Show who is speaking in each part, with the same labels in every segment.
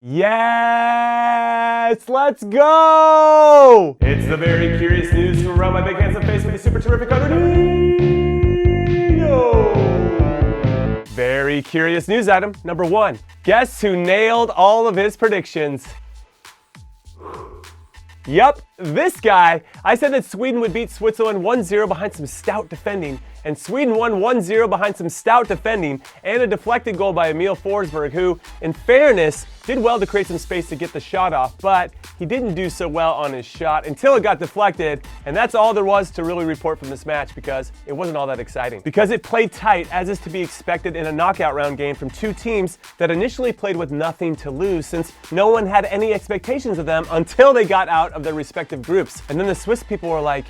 Speaker 1: Yes! Let's go! It's the very curious news from around my big handsome face with the super terrific Conrad. Very curious news item number 1. Guess who nailed all of his predictions? Yup, this guy. I said that Sweden would beat Switzerland 1-0 behind some stout defending, and Sweden won 1-0 behind some stout defending and a deflected goal by Emil Forsberg, who, in fairness, did well to create some space to get the shot off, but he didn't do so well on his shot until it got deflected, and that's all there was to really report from this match because it wasn't all that exciting. Because it played tight, as is to be expected in a knockout round game from two teams that initially played with nothing to lose since no one had any expectations of them until they got out of their respective groups. And then the Swiss people were like,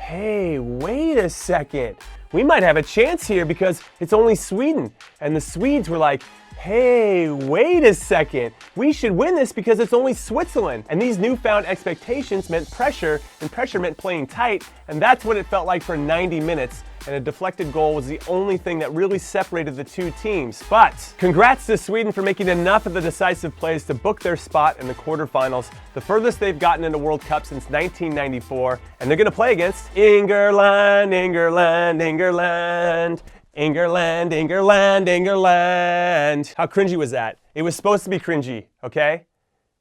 Speaker 1: hey, wait a second. We might have a chance here because it's only Sweden. And the Swedes were like, hey, wait a second. We should win this because it's only Switzerland. And these newfound expectations meant pressure, and pressure meant playing tight, and that's what it felt like for 90 minutes. And a deflected goal was the only thing that really separated the two teams. But congrats to Sweden for making enough of the decisive plays to book their spot in the quarterfinals, the furthest they've gotten in a World Cup since 1994. And they're going to play against England, England, England. England, England, England. How cringy was that? It was supposed to be cringy, okay?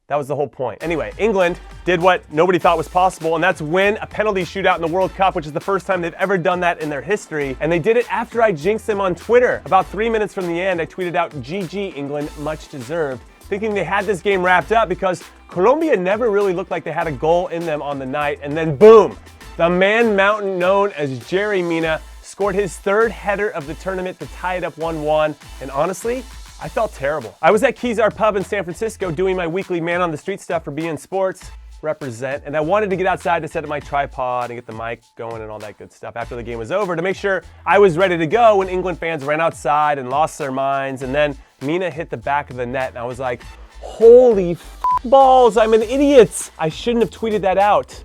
Speaker 1: That was the whole point. Anyway, England did what nobody thought was possible, and that's win a penalty shootout in the World Cup, which is the first time they've ever done that in their history. And they did it after I jinxed them on Twitter. About 3 minutes from the end, I tweeted out, GG England, much deserved, thinking they had this game wrapped up because Colombia never really looked like they had a goal in them on the night. And then boom, the man mountain known as Jerry Mina scored his third header of the tournament to tie it up 1-1, and honestly, I felt terrible. I was at Kezar Pub in San Francisco doing my weekly man on the street stuff for BN Sports, represent, and I wanted to get outside to set up my tripod and get the mic going and all that good stuff after the game was over to make sure I was ready to go when England fans ran outside and lost their minds, and then Mina hit the back of the net, and I was like, holy balls, I'm an idiot. I shouldn't have tweeted that out.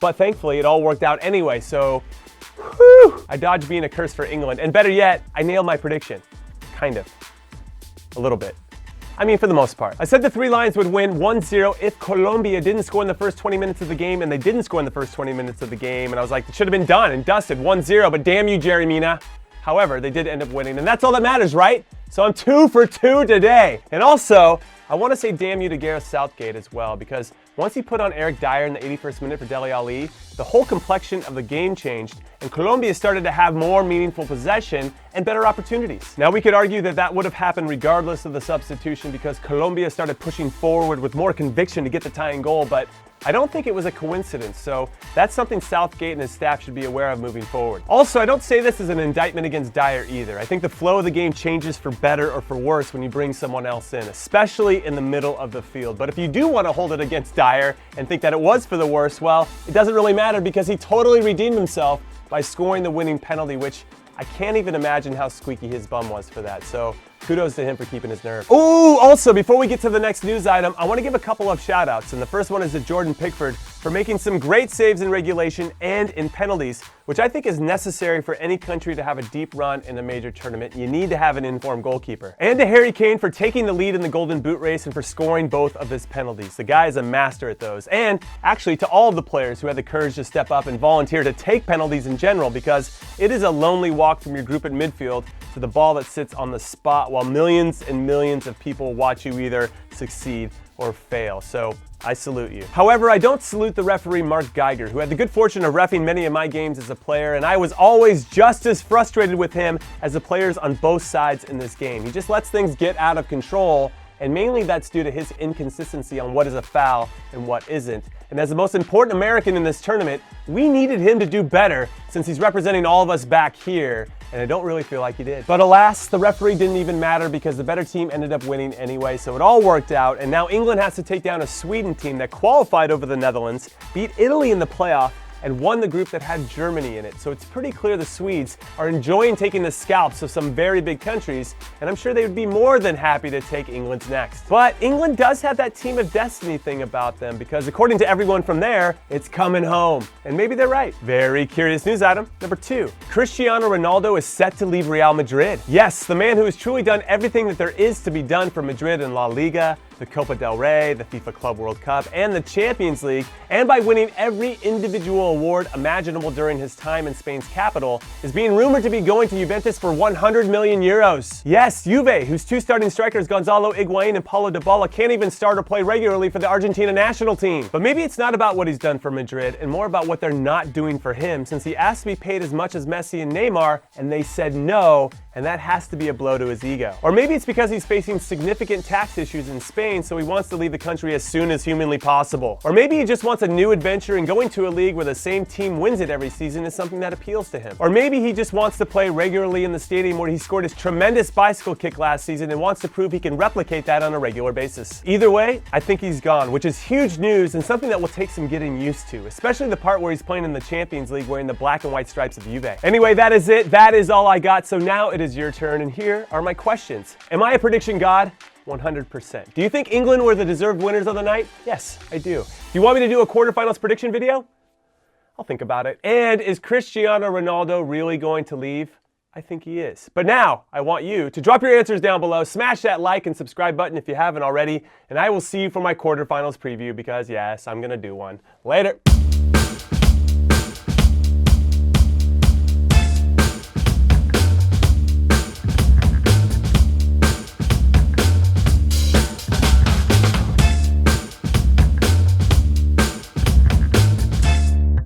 Speaker 1: But thankfully, it all worked out anyway, so whew, I dodged being a curse for England, and better yet, I nailed my prediction. Kind of. A little bit. I mean, for the most part. I said the Three Lions would win 1-0 if Colombia didn't score in the first 20 minutes of the game, and they didn't score in the first 20 minutes of the game, and I was like, it should have been done and dusted, 1-0, but damn you, Jerry Mina. However, they did end up winning, and that's all that matters, right? So I'm 2 for 2 today. And also, I want to say damn you to Gareth Southgate as well, because once he put on Eric Dyer in the 81st minute for Dele Alli, the whole complexion of the game changed, and Colombia started to have more meaningful possession and better opportunities. Now, we could argue that that would have happened regardless of the substitution because Colombia started pushing forward with more conviction to get the tying goal, but I don't think it was a coincidence, so that's something Southgate and his staff should be aware of moving forward. Also, I don't say this as an indictment against Dyer either. I think the flow of the game changes for better or for worse when you bring someone else in, especially in the middle of the field. But if you do want to hold it against Dyer and think that it was for the worse, well, it doesn't really matter because he totally redeemed himself by scoring the winning penalty, which I can't even imagine how squeaky his bum was for that. So kudos to him for keeping his nerve. Ooh, also, before we get to the next news item, I want to give a couple of shout outs. And the first one is to Jordan Pickford for making some great saves in regulation and in penalties, which I think is necessary for any country to have a deep run in a major tournament. You need to have an informed goalkeeper. And to Harry Kane for taking the lead in the Golden Boot race and for scoring both of his penalties. The guy is a master at those. And actually to all of the players who had the courage to step up and volunteer to take penalties in general, because it is a lonely walk from your group at midfield to the ball that sits on the spot while millions and millions of people watch you either succeed or fail. So I salute you. However, I don't salute the referee Mark Geiger, who had the good fortune of reffing many of my games as a player, and I was always just as frustrated with him as the players on both sides in this game. He just lets things get out of control, and mainly that's due to his inconsistency on what is a foul and what isn't. And as the most important American in this tournament, we needed him to do better since he's representing all of us back here, and I don't really feel like he did. But alas, the referee didn't even matter because the better team ended up winning anyway, so it all worked out, and now England has to take down a Sweden team that qualified over the Netherlands, beat Italy in the playoff, and won the group that had Germany in it. So it's pretty clear the Swedes are enjoying taking the scalps of some very big countries, and I'm sure they would be more than happy to take England's next. But England does have that team of destiny thing about them, because according to everyone from there, it's coming home. And maybe they're right. Very curious news item number 2. Cristiano Ronaldo is set to leave Real Madrid. Yes, the man who has truly done everything that there is to be done for Madrid in La Liga, the Copa del Rey, the FIFA Club World Cup, and the Champions League, and by winning every individual award imaginable during his time in Spain's capital, is being rumored to be going to Juventus for 100 million euros. Yes, Juve, whose two starting strikers Gonzalo Higuain and Paulo Dybala can't even start or play regularly for the Argentina national team. But maybe it's not about what he's done for Madrid and more about what they're not doing for him, since he asked to be paid as much as Messi and Neymar, and they said no, and that has to be a blow to his ego. Or maybe it's because he's facing significant tax issues in Spain, so he wants to leave the country as soon as humanly possible. Or maybe he just wants a new adventure, and going to a league where the same team wins it every season is something that appeals to him. Or maybe he just wants to play regularly in the stadium where he scored his tremendous bicycle kick last season and wants to prove he can replicate that on a regular basis. Either way, I think he's gone, which is huge news and something that will take some getting used to, especially the part where he's playing in the Champions League wearing the black and white stripes of Juve. Anyway, that is it. That is all I got. So now it is your turn, and here are my questions. Am I a prediction god? 100%. Do you think England were the deserved winners of the night? Yes, I do. Do you want me to do a quarterfinals prediction video? I'll think about it. And is Cristiano Ronaldo really going to leave? I think he is. But now, I want you to drop your answers down below, smash that like and subscribe button if you haven't already, and I will see you for my quarterfinals preview because, yes, I'm gonna do one. Later.